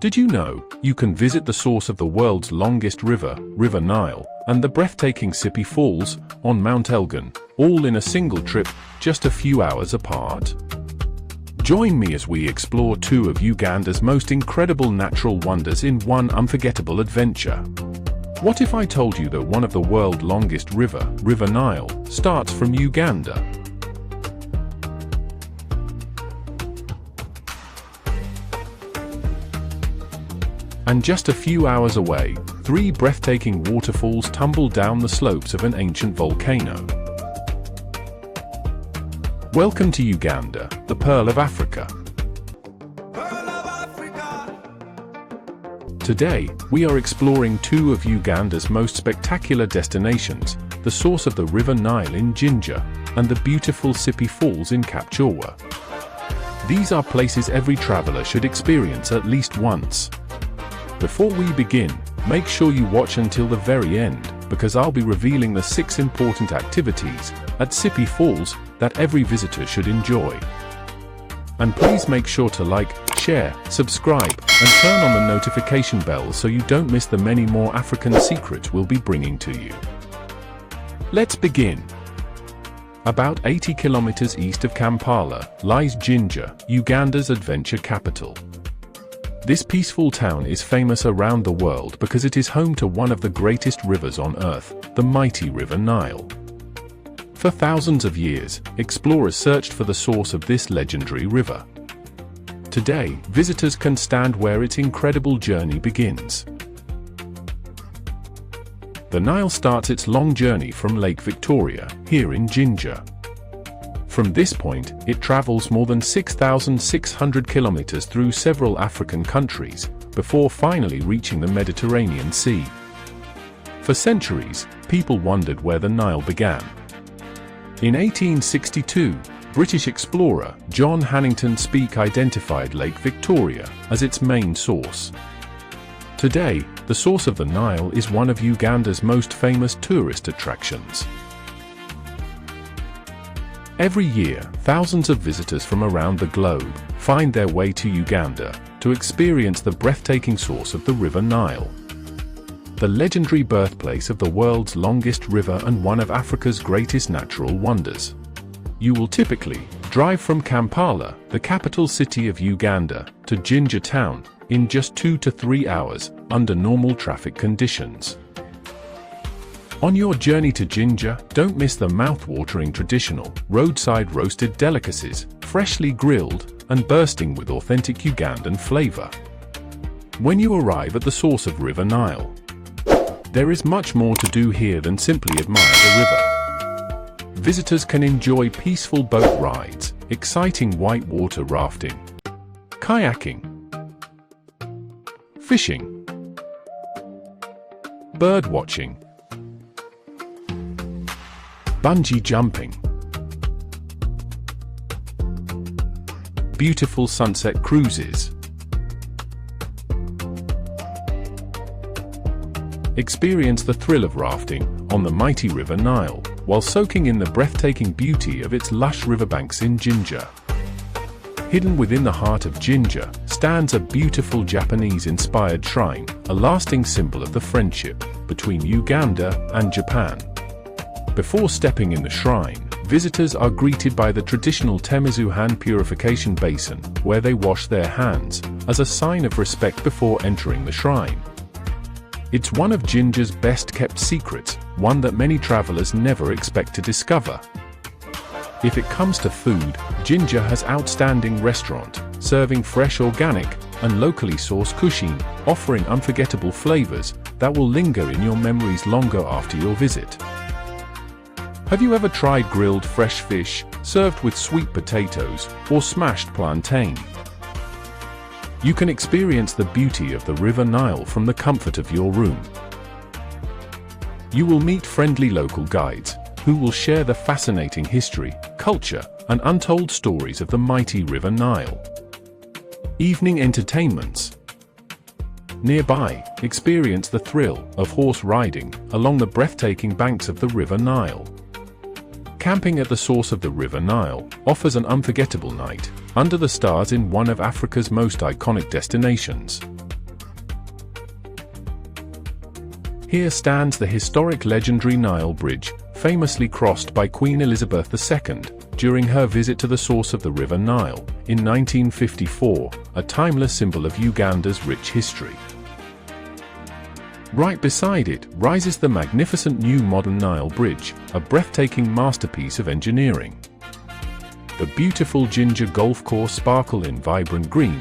Did you know you can visit the source of the world's longest river, River Nile, and the breathtaking Sipi Falls on Mount Elgon, all in a single trip, just a few hours apart? Join me as we explore two of Uganda's most incredible natural wonders in one unforgettable adventure. What if I told you that one of the world's longest river, River Nile, starts from Uganda? And just a few hours away, three breathtaking waterfalls tumble down the slopes of an ancient volcano. Welcome to Uganda, the Pearl of Africa. Today, we are exploring two of Uganda's most spectacular destinations, the source of the River Nile in Jinja, and the beautiful Sipi Falls in Kapchorwa. These are places every traveler should experience at least once. Before we begin, make sure you watch until the very end, because I'll be revealing the 6 important activities at Sipi Falls that every visitor should enjoy. And please make sure to like, share, subscribe, and turn on the notification bell so you don't miss the many more African secrets we'll be bringing to you. Let's begin. About 80 kilometers east of Kampala lies Jinja, Uganda's adventure capital. This peaceful town is famous around the world because it is home to one of the greatest rivers on earth, the mighty River Nile. For thousands of years, explorers searched for the source of this legendary river. Today, visitors can stand where its incredible journey begins. The Nile starts its long journey from Lake Victoria, here in Jinja. From this point, it travels more than 6,600 kilometers through several African countries, before finally reaching the Mediterranean Sea. For centuries, people wondered where the Nile began. In 1862, British explorer John Hannington Speke identified Lake Victoria as its main source. Today, the source of the Nile is one of Uganda's most famous tourist attractions. Every year, thousands of visitors from around the globe find their way to Uganda to experience the breathtaking source of the River Nile. The legendary birthplace of the world's longest river and one of Africa's greatest natural wonders. You will typically drive from Kampala, the capital city of Uganda, to Jinja town in just 2 to 3 hours under normal traffic conditions. On your journey to Jinja, don't miss the mouth-watering traditional, roadside roasted delicacies, freshly grilled and bursting with authentic Ugandan flavor. When you arrive at the source of River Nile, there is much more to do here than simply admire the river. Visitors can enjoy peaceful boat rides, exciting whitewater rafting, kayaking, fishing, bird watching, bungee jumping, beautiful sunset cruises. Experience the thrill of rafting on the mighty River Nile, while soaking in the breathtaking beauty of its lush riverbanks in Jinja. Hidden within the heart of Jinja stands a beautiful Japanese-inspired shrine, a lasting symbol of the friendship between Uganda and Japan. Before stepping in the shrine, visitors are greeted by the traditional Temizu hand purification basin, where they wash their hands, as a sign of respect before entering the shrine. It's one of Jinja's best-kept secrets, one that many travelers never expect to discover. If it comes to food, Jinja has outstanding restaurant, serving fresh organic and locally sourced cuisine, offering unforgettable flavors that will linger in your memories longer after your visit. Have you ever tried grilled fresh fish, served with sweet potatoes, or smashed plantain? You can experience the beauty of the River Nile from the comfort of your room. You will meet friendly local guides, who will share the fascinating history, culture, and untold stories of the mighty River Nile. Evening entertainments. Nearby, experience the thrill of horse riding along the breathtaking banks of the River Nile. Camping at the source of the River Nile offers an unforgettable night under the stars in one of Africa's most iconic destinations. Here stands the historic legendary Nile Bridge, famously crossed by Queen Elizabeth II during her visit to the source of the River Nile in 1954, a timeless symbol of Uganda's rich history. Right beside it rises the magnificent new modern Nile Bridge, a breathtaking masterpiece of engineering. The beautiful Jinja golf course sparkle in vibrant green.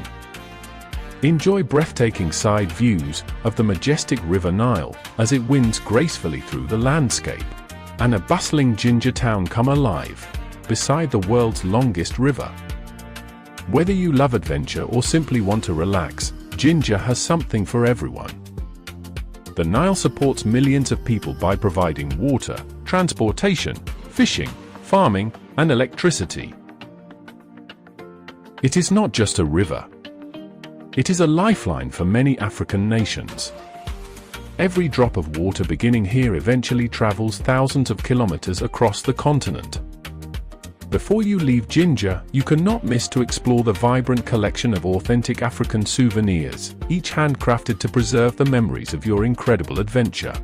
Enjoy breathtaking side views of the majestic River Nile as it winds gracefully through the landscape, and a bustling Jinja town come alive beside the world's longest river. Whether you love adventure or simply want to relax, Jinja has something for everyone. The Nile supports millions of people by providing water, transportation, fishing, farming, and electricity. It is not just a river. It is a lifeline for many African nations. Every drop of water beginning here eventually travels thousands of kilometers across the continent. Before you leave Jinja, you cannot miss to explore the vibrant collection of authentic African souvenirs, each handcrafted to preserve the memories of your incredible adventure.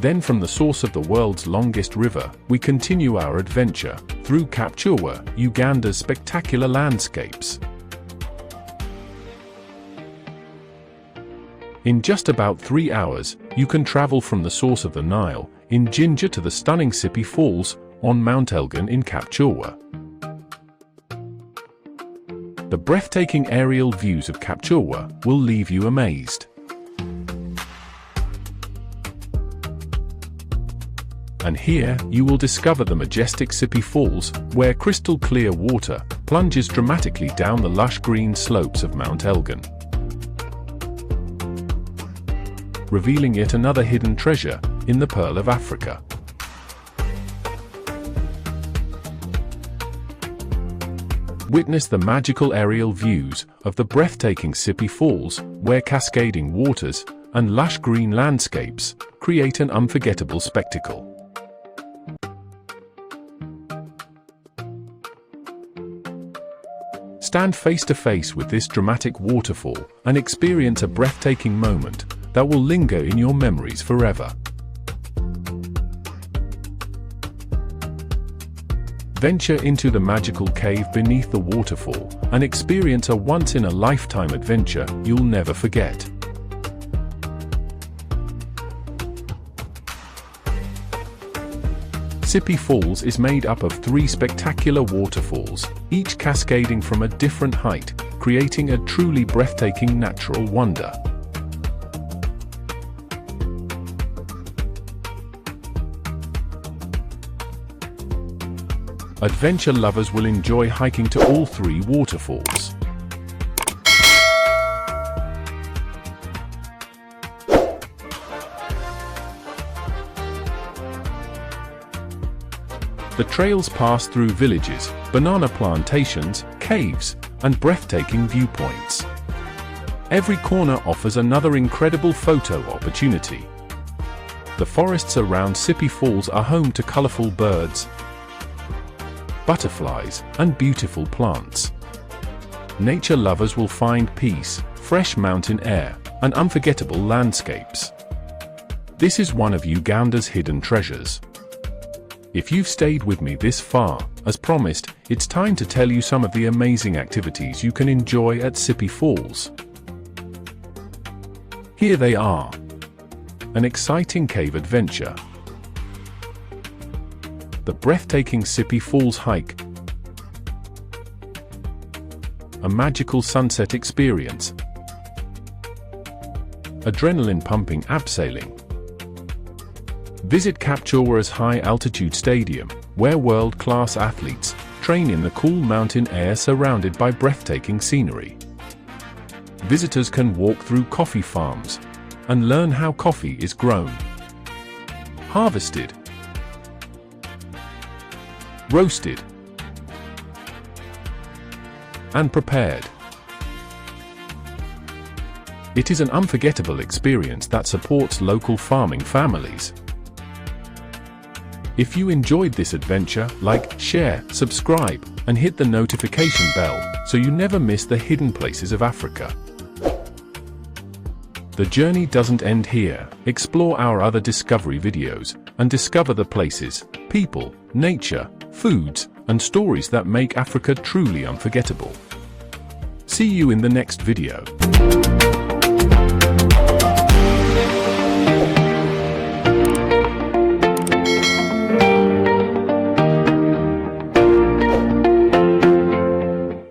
Then from the source of the world's longest river, we continue our adventure through Kapchorwa, Uganda's spectacular landscapes. In just about 3 hours, you can travel from the source of the Nile in Jinja to the stunning Sipi Falls on Mount Elgon in Kapchorwa. The breathtaking aerial views of Kapchorwa will leave you amazed. And here, you will discover the majestic Sipi Falls, where crystal clear water plunges dramatically down the lush green slopes of Mount Elgon, revealing yet another hidden treasure in the Pearl of Africa. Witness the magical aerial views of the breathtaking Sipi Falls, where cascading waters and lush green landscapes create an unforgettable spectacle. Stand face to face with this dramatic waterfall and experience a breathtaking moment that will linger in your memories forever. Venture into the magical cave beneath the waterfall and experience a once-in-a-lifetime adventure you'll never forget. Sipi Falls is made up of 3 spectacular waterfalls, each cascading from a different height, creating a truly breathtaking natural wonder. Adventure lovers will enjoy hiking to all 3 waterfalls. The trails pass through villages, banana plantations, caves, and breathtaking viewpoints. Every corner offers another incredible photo opportunity. The forests around Sipi Falls are home to colorful birds, butterflies, and beautiful plants. Nature lovers will find peace, fresh mountain air, and unforgettable landscapes. This is one of Uganda's hidden treasures. If you've stayed with me this far, as promised, it's time to tell you some of the amazing activities you can enjoy at Sipi Falls. Here they are. An exciting cave adventure. The breathtaking Sipi Falls hike. A magical sunset experience. Adrenaline-pumping abseiling. Visit Kapchorwa's high-altitude stadium, where world-class athletes train in the cool mountain air surrounded by breathtaking scenery. Visitors can walk through coffee farms and learn how coffee is grown, harvested, roasted, and prepared. It is an unforgettable experience that supports local farming families. If you enjoyed this adventure, like, share, subscribe, and hit the notification bell so you never miss the hidden places of Africa. The journey doesn't end here. Explore our other discovery videos and discover the places, people, nature, foods, and stories that make Africa truly unforgettable. See you in the next video.